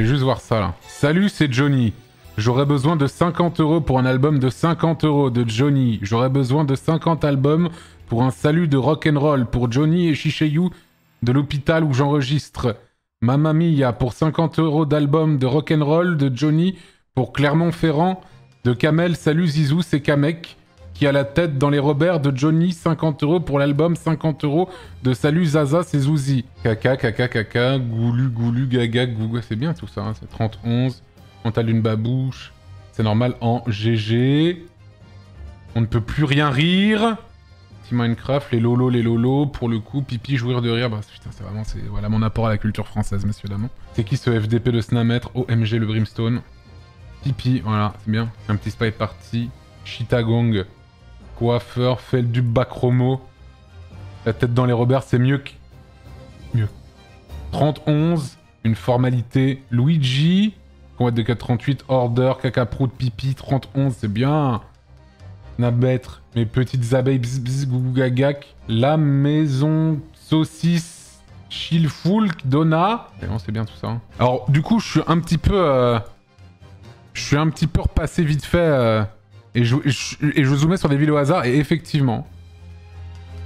voulais juste voir ça, là. Salut, c'est Johnny. J'aurais besoin de 50 € pour un album de 50 € de Johnny. J'aurais besoin de 50 albums pour un salut de rock'n'roll pour Johnny et Shishayu de l'hôpital où j'enregistre. Mamma Mia pour 50 € d'album de rock'n'roll de Johnny pour Clermont-Ferrand de Kamel. Salut Zizou, c'est Kamek qui a la tête dans les Robert de Johnny. 50 € pour l'album, 50 € de Salut Zaza, c'est Zouzi. Caca, caca, caca, goulu, goulu, gaga, gouga. C'est bien tout ça, hein. C'est 31. Mental d'une babouche. C'est normal en GG. On ne peut plus rien rire. Petit Minecraft, les lolos, pour le coup, pipi, jouir de rire. Bah putain, c'est vraiment, voilà mon apport à la culture française, messieurs, dames. C'est qui ce FDP de Snamètre? OMG, le Brimstone. Pipi, voilà, c'est bien. Un petit spy party. Chitagong. Coiffeur, fait du Bacromo. La tête dans les Robert, c'est mieux que... Mieux. 31. Une formalité. Luigi. Combat de 438. Order. Caca prout pipi. 31. C'est bien. Nabêtre. Mes petites abeilles. Bzz bzz gougou gagac. La maison. Saucisse. Chilfoulk. Donna. C'est bien tout ça. Hein. Alors, du coup, je suis un petit peu... Je suis un petit peu repassé vite fait... Et je zoomais sur des villes au hasard, et effectivement,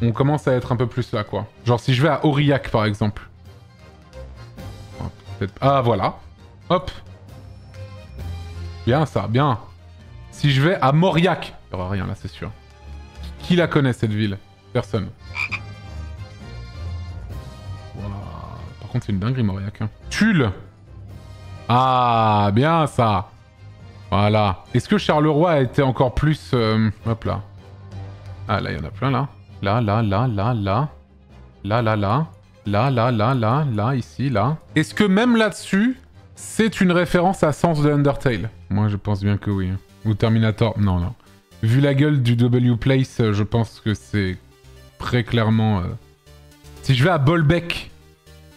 on commence à être un peu plus là, quoi. Genre, si je vais à Aurillac, par exemple. Ah, voilà. Hop. Bien, ça, bien. Si je vais à Mauriac, il n'y aura rien, là, c'est sûr. Qui la connaît, cette ville? Personne. Wow. Par contre, c'est une dinguerie, Mauriac. Hein. Tulle. Ah, bien, ça. Voilà. Est-ce que Charleroi a été encore plus... Hop là. Ah là, il y en a plein là. Là, ici, là. Est-ce que même là-dessus, c'est une référence à Sens de Undertale? Moi, je pense bien que oui. Ou Terminator. Non, non. Vu la gueule du W-Place, je pense que c'est très clairement... Si je vais à Bolbec...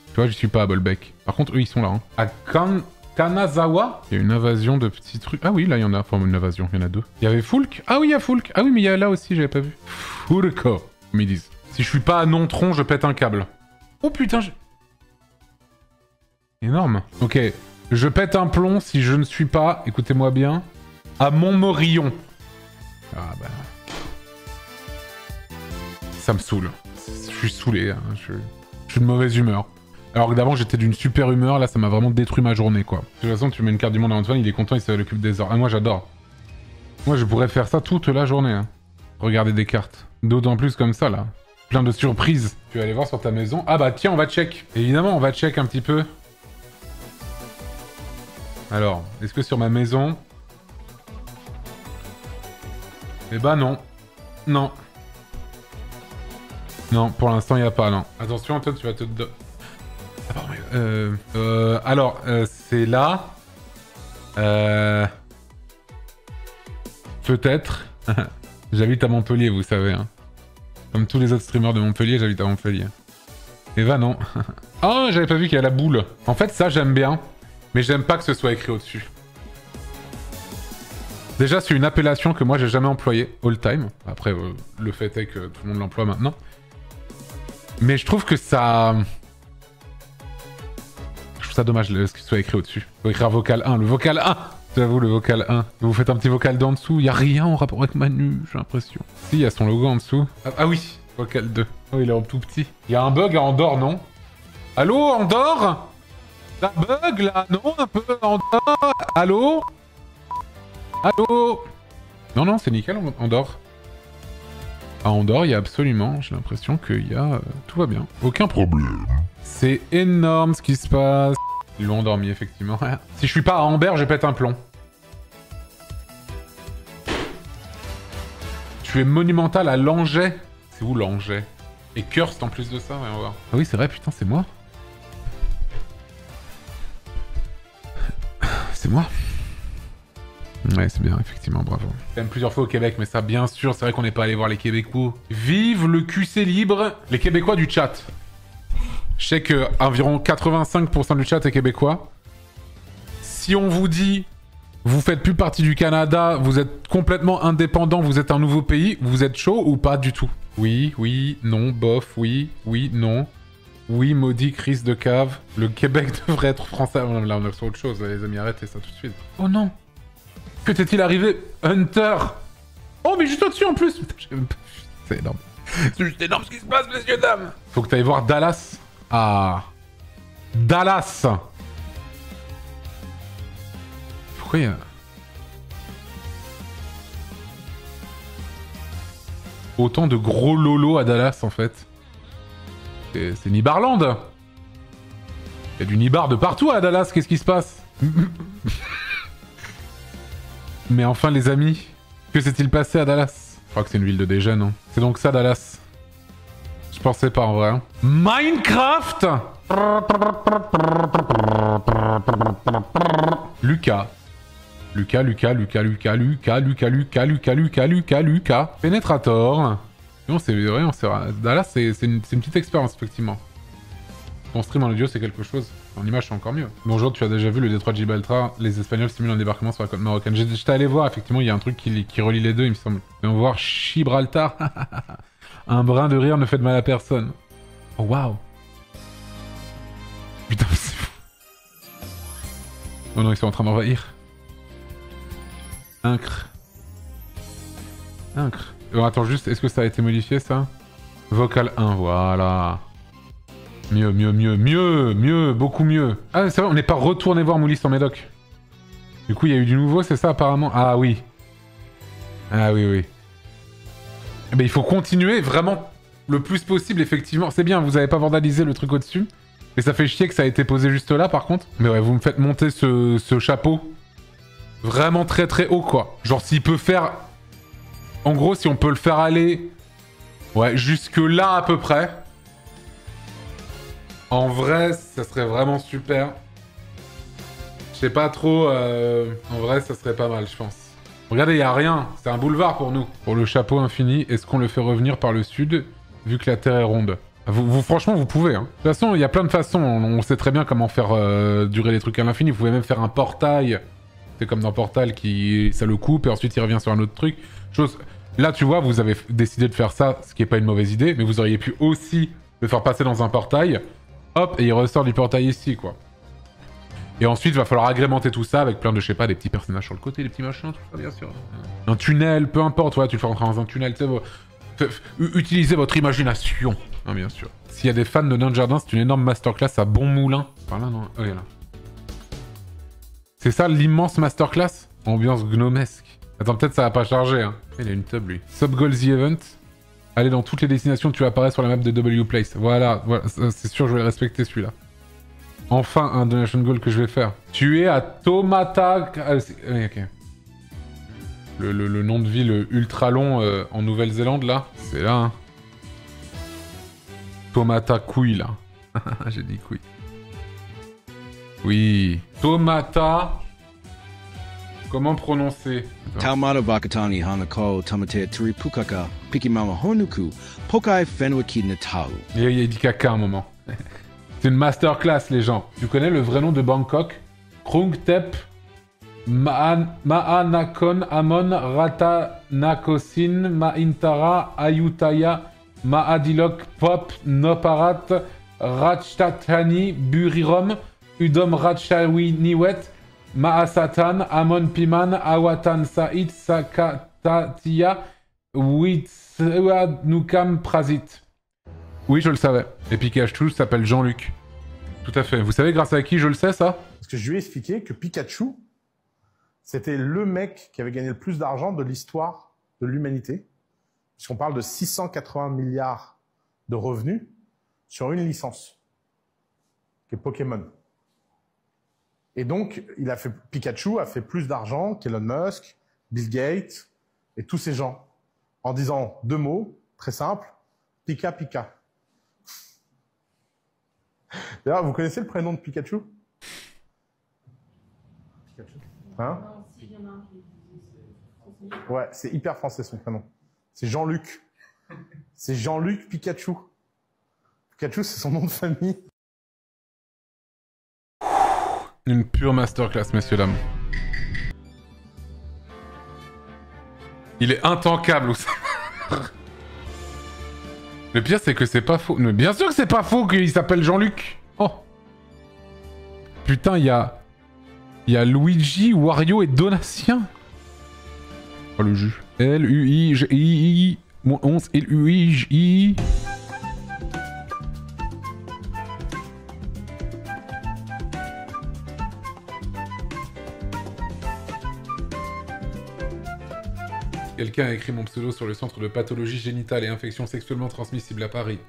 Tu vois, je suis pas à Bolbec. Par contre, eux, ils sont là. Hein. À Kanazawa, il y a une invasion de petits trucs. Ah oui, là, il y en a. Enfin, une invasion, il y en a deux. Il y avait Foulk. Ah oui, il y a Foulk. Ah oui, mais il y a là aussi, j'avais pas vu. Foulko, comme ils disent. Si je suis pas à Nontron, je pète un câble. Oh putain, énorme. Ok, je pète un plomb si je ne suis pas, écoutez-moi bien, à Montmorillon. Ah bah... Ça me saoule. Je suis saoulé, hein. Je suis de mauvaise humeur. Alors que d'avant j'étais d'une super humeur, là ça m'a vraiment détruit ma journée quoi. De toute façon tu mets une carte du monde à Antoine, il est content, il s'occupe des ordres. Ah moi j'adore. Moi je pourrais faire ça toute la journée. Hein. Regarder des cartes. D'autant plus comme ça là. Plein de surprises. Tu vas aller voir sur ta maison. Ah bah tiens on va check. Évidemment on va check un petit peu. Alors, est-ce que sur ma maison... Eh bah non. Non. Non, pour l'instant il n'y a pas non. Attention Antoine, tu vas te... alors, c'est là. Peut-être. J'habite à Montpellier, vous savez. Hein. Comme tous les autres streamers de Montpellier, j'habite à Montpellier. Eva, non. Oh, j'avais pas vu qu'il y a la boule. En fait, ça, j'aime bien. Mais j'aime pas que ce soit écrit au-dessus. Déjà, c'est une appellation que moi, j'ai jamais employée. All time. Après, le fait est que tout le monde l'emploie maintenant. Mais je trouve que ça... C'est dommage ce qui soit écrit au-dessus. Faut écrire vocal 1. Le vocal 1. J'avoue, le vocal 1. Vous faites un petit vocal 2 en dessous. Y a rien en rapport avec Manu, j'ai l'impression. Si, il y a son logo en dessous. Ah oui, vocal 2. Oh, il est en tout petit. Il y a un bug à Andorre, non? Allô, Andorre? Ça bug là? Non, un peu Andorre? Allô? Allô? Non, non, c'est nickel, Andorre. À Andorre, il y a absolument, j'ai l'impression qu'il y a... tout va bien. Aucun problème. C'est énorme ce qui se passe. Ils l'ont endormi, effectivement. Si je suis pas à Amber, je pète un plomb. Tu es monumental à Langeais. C'est où Langeais? Et Curst en plus de ça, ouais, on va voir. Ah oui, c'est vrai, putain, c'est moi. C'est moi. Ouais, c'est bien, effectivement, bravo. Même plusieurs fois au Québec, mais ça, bien sûr, c'est vrai qu'on n'est pas allé voir les Québécois. Vive le QC libre. Les Québécois du chat. Je sais que environ 85% du chat est québécois. Si on vous dit, vous faites plus partie du Canada, vous êtes complètement indépendant, vous êtes un nouveau pays, vous êtes chaud ou pas du tout? Oui, oui, non, bof, oui, oui, non. Oui, maudit crise de cave. Le Québec devrait être français. Là, on est sur autre chose, les amis, arrêtez ça tout de suite. Oh non! Que t'est-il arrivé? Hunter! Oh, mais juste au-dessus en plus! C'est énorme. C'est juste énorme ce qui se passe, messieurs, dames! Faut que t'ailles voir Dallas. Ah. Dallas! Pourquoi il y a... Autant de gros lolos à Dallas, en fait. C'est Nibarland! Il y a du Nibar de partout à Dallas, qu'est-ce qui se passe? Mais enfin, les amis, que s'est-il passé à Dallas? Je crois que c'est une ville de déjà, non? C'est donc ça, Dallas? Je pensais pas, en vrai. Hein. Minecraft! Lucas. Lucas. Penetrator. Non, c'est vrai, Dallas, c'est une petite expérience, effectivement. Ton stream en audio, c'est quelque chose. En image, c'est encore mieux. Bonjour, tu as déjà vu le détroit de Gibraltar? Les Espagnols simulent un débarquement sur la côte marocaine. J'étais allé voir, effectivement, il y a un truc qui relie les deux, il me semble. Mais on va voir Gibraltar. Un brin de rire ne fait de mal à personne. Oh, waouh. Putain, c'est fou. Oh non, ils sont en train d'envahir. Incre. Oh, attends juste, est-ce que ça a été modifié, ça? Vocal 1, voilà. Mieux, beaucoup mieux. Ah, c'est vrai, on n'est pas retourné voir Moulis en médoc. Du coup, il y a eu du nouveau, c'est ça, apparemment? Ah oui. Ah oui. Eh ben, il faut continuer vraiment le plus possible, effectivement. C'est bien, vous avez pas vandalisé le truc au-dessus. Et ça fait chier que ça a été posé juste là, par contre. Mais ouais, vous me faites monter ce chapeau. Vraiment très très haut, quoi. Genre, s'il peut faire... En gros, si on peut le faire aller... Ouais, jusque là, à peu près. En vrai, ça serait vraiment super. Je sais pas trop... En vrai, ça serait pas mal, je pense. Regardez, il y a rien. C'est un boulevard pour nous. Pour le chapeau infini, est-ce qu'on le fait revenir par le sud, vu que la Terre est ronde? Franchement, vous pouvez. Hein. De toute façon, il y a plein de façons. On sait très bien comment faire durer les trucs à l'infini. Vous pouvez même faire un portail. C'est comme dans Portal, ça le coupe et ensuite il revient sur un autre truc. Là, tu vois, vous avez décidé de faire ça, ce qui est pas une mauvaise idée, mais vous auriez pu aussi le faire passer dans un portail. Hop, et il ressort du portail ici, quoi. Et ensuite, il va falloir agrémenter tout ça avec plein de, je sais pas, des petits personnages sur le côté, des petits machins, tout ça, bien sûr. Un tunnel, peu importe, ouais, tu le fais rentrer dans un tunnel, tu sais, utilisez votre imagination, hein, bien sûr. S'il y a des fans de Nain de Jardin, c'est une énorme masterclass à Bon Moulin. Par là, non? Oh, là. C'est ça l'immense masterclass? Ambiance gnomesque. Attends, peut-être ça va pas charger, hein. Il a une tub, lui. Subgoal the Event. Allez dans toutes les destinations, tu apparais sur la map de W-Place. Voilà, c'est sûr, je vais le respecter, celui-là. Enfin, un donation goal que je vais faire. Tu es à Tomata... oui, ok. Le nom de ville ultra long en Nouvelle-Zélande, là. C'est là, hein. Tomata couille, là. J'ai dit couille. Oui. Tomata... Comment prononcer? Taumata Bakatani Hanako Tamate Turi Pukaka Pikimama Honuku Pokai Fenwiki Nataru. Il a dit caca un moment. C'est une masterclass, les gens. Tu connais le vrai nom de Bangkok? Krungtep Maanakon Amon Ratanakosin Maintara Ayutaya Maadilok Pop Noparat Rajtatani Burirom Udom Rajshawi Niwet Maasatan, Amon Piman, Awatan Saïd, Sakatatia, Witsanukam Prasit. Oui, je le savais. Et Pikachu s'appelle Jean-Luc. Tout à fait. Vous savez grâce à qui je le sais, ça? Parce que je lui ai expliqué que Pikachu, c'était le mec qui avait gagné le plus d'argent de l'histoire de l'humanité. Puisqu'on parle de 680 milliards de revenus sur une licence, qui est Pokémon. Et donc, Pikachu a fait plus d'argent qu'Elon Musk, Bill Gates et tous ces gens. En disant deux mots, très simples, Pika Pika. D'ailleurs, vous connaissez le prénom de Pikachu? Pikachu. Hein? Ouais, c'est hyper français son prénom. C'est Jean-Luc. C'est Jean-Luc Pikachu. Pikachu, c'est son nom de famille. Une pure masterclass, messieurs, dames. Il est intankable, Oussama. Le pire, c'est que c'est pas faux. Mais bien sûr que c'est pas faux qu'il s'appelle Jean-Luc. Oh. Putain, il y a Luigi, Wario et Donatien. Oh, le jus. L-U-I-G-I-I... 11 L-U-I-G-I... Quelqu'un a écrit mon pseudo sur le centre de pathologie génitale et infections sexuellement transmissibles à Paris.